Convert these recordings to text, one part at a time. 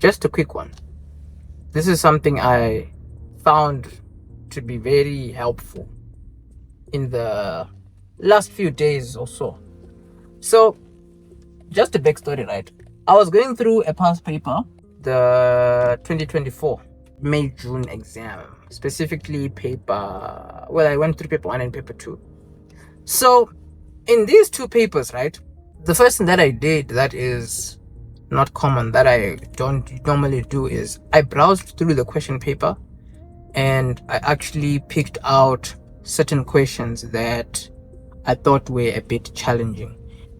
just a quick one. This is something I found to be very helpful in the last few days or so. So, just a backstory, right? I was going through a past paper, the 2024 May-June exam, specifically paper, well, I went through paper 1 and paper 2. So, in these two papers, right, the first thing that I did that is not common, that I don't normally do, is I browsed through the question paper and I actually picked out certain questions that I thought were a bit challenging.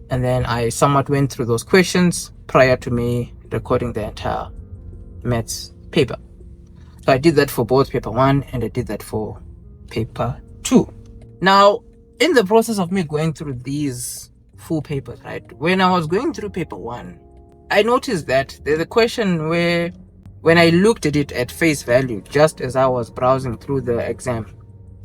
And then I somewhat went through those questions prior to me recording the entire maths paper. So I did that for both paper 1 and I did that for paper 2. Now, in the process of me going through these full papers, right, when I was going through paper 1, I noticed that there's a question where, when I looked at it at face value, just as I was browsing through the exam,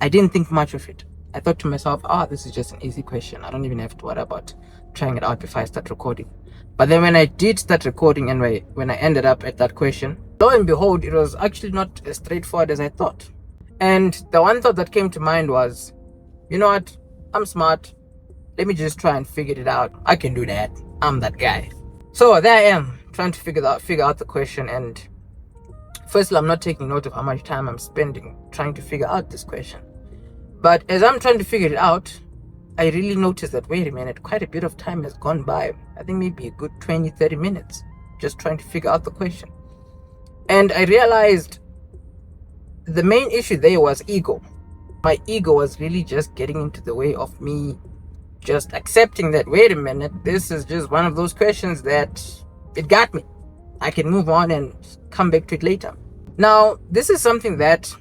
I didn't think much of it. I thought to myself, this is just an easy question. I don't even have to worry about trying it out before I start recording. But then when I did start recording and when I ended up at that question, lo and behold, it was actually not as straightforward as I thought. And the one thought that came to mind was, you know what? I'm smart. Let me just try and figure it out. I can do that. I'm that guy. So there I am, trying to figure out the question. And firstly, I'm not taking note of how much time I'm spending trying to figure out this question. But as I'm trying to figure it out, I really noticed that, wait a minute, quite a bit of time has gone by. I think maybe a good 20-30 minutes just trying to figure out the question. And I realized the main issue there was ego. My ego was really just getting into the way of me just accepting that, wait a minute, this is just one of those questions that it got me. I can move on and come back to it later. Now, this is something that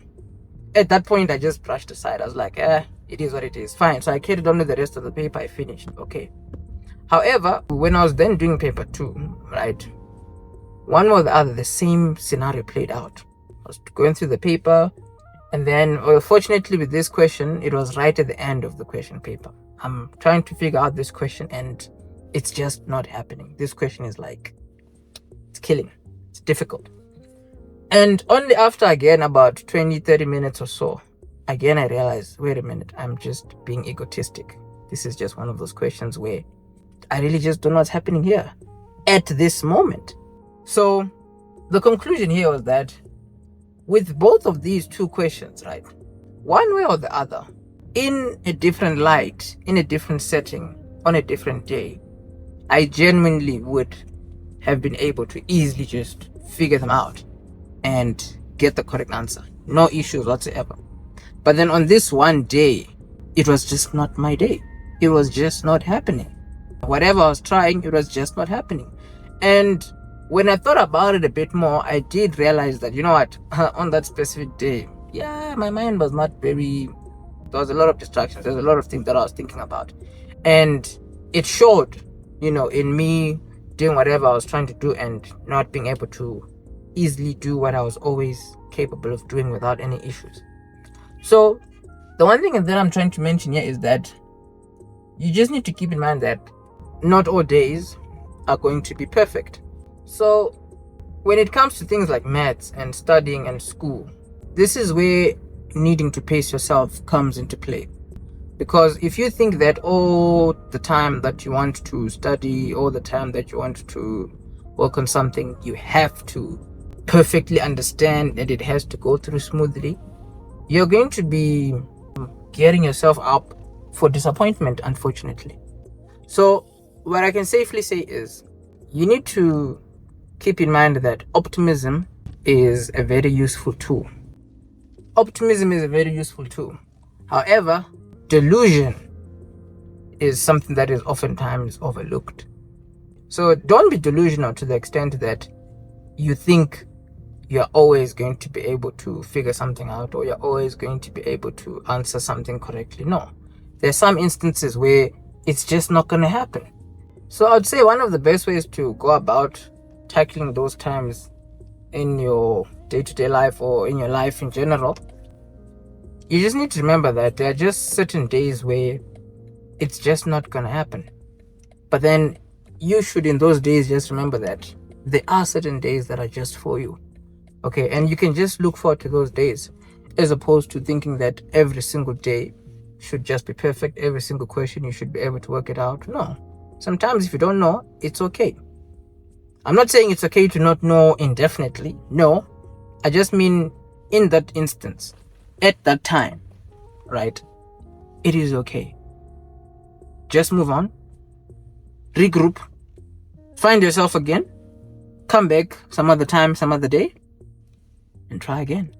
at that point I just brushed aside. I was like, it is what it is, fine. So I carried on with the rest of the paper. I finished, okay. However, when I was then doing paper 2, right, one or the other, the same scenario played out. I was going through the paper, and then, fortunately with this question, it was right at the end of the question paper. I'm trying to figure out this question and it's just not happening. This question is like, it's killing. It's difficult. And only after, again, about 20-30 minutes or so, again, I realized, wait a minute, I'm just being egotistic. This is just one of those questions where I really just don't know what's happening here at this moment. So the conclusion here was that with both of these two questions, right, one way or the other, in a different light, in a different setting, on a different day, I genuinely would have been able to easily just figure them out and get the correct answer. No issues whatsoever. But then on this one day, it was just not my day. It was just not happening. Whatever I was trying, it was just not happening. And when I thought about it a bit more, I did realize that, you know what, on that specific day, my mind was not very, there was a lot of distractions. There's a lot of things that I was thinking about. And it showed, in me doing whatever I was trying to do and not being able to easily do what I was always capable of doing without any issues. So the one thing that I'm trying to mention here is that you just need to keep in mind that not all days are going to be perfect. So when it comes to things like maths and studying and school, this is where needing to pace yourself comes into play. Because if you think that all the time that you want to study, all the time that you want to work on something, you have to perfectly understand that it has to go through smoothly, you're going to be gearing yourself up for disappointment, unfortunately. So what I can safely say is you need to keep in mind that optimism is a very useful tool. Optimism is a very useful tool. However, delusion is something that is oftentimes overlooked. So don't be delusional to the extent that you think you're always going to be able to figure something out or you're always going to be able to answer something correctly. No. There's some instances where it's just not going to happen. So I'd say one of the best ways to go about tackling those times in your day-to-day life or in your life in general, you just need to remember that there are just certain days where it's just not going to happen. But then you should, in those days, just remember that There are certain days that are just for you. Okay, and you can just look forward to those days, as opposed to thinking that every single day should just be perfect. Every single question you should be able to work it out. No. Sometimes if you don't know, it's okay. I'm not saying it's okay to not know indefinitely. No. I just mean in that instance, at that time, right? It is okay. Just move on, regroup, find yourself again, come back some other time, some other day, and try again.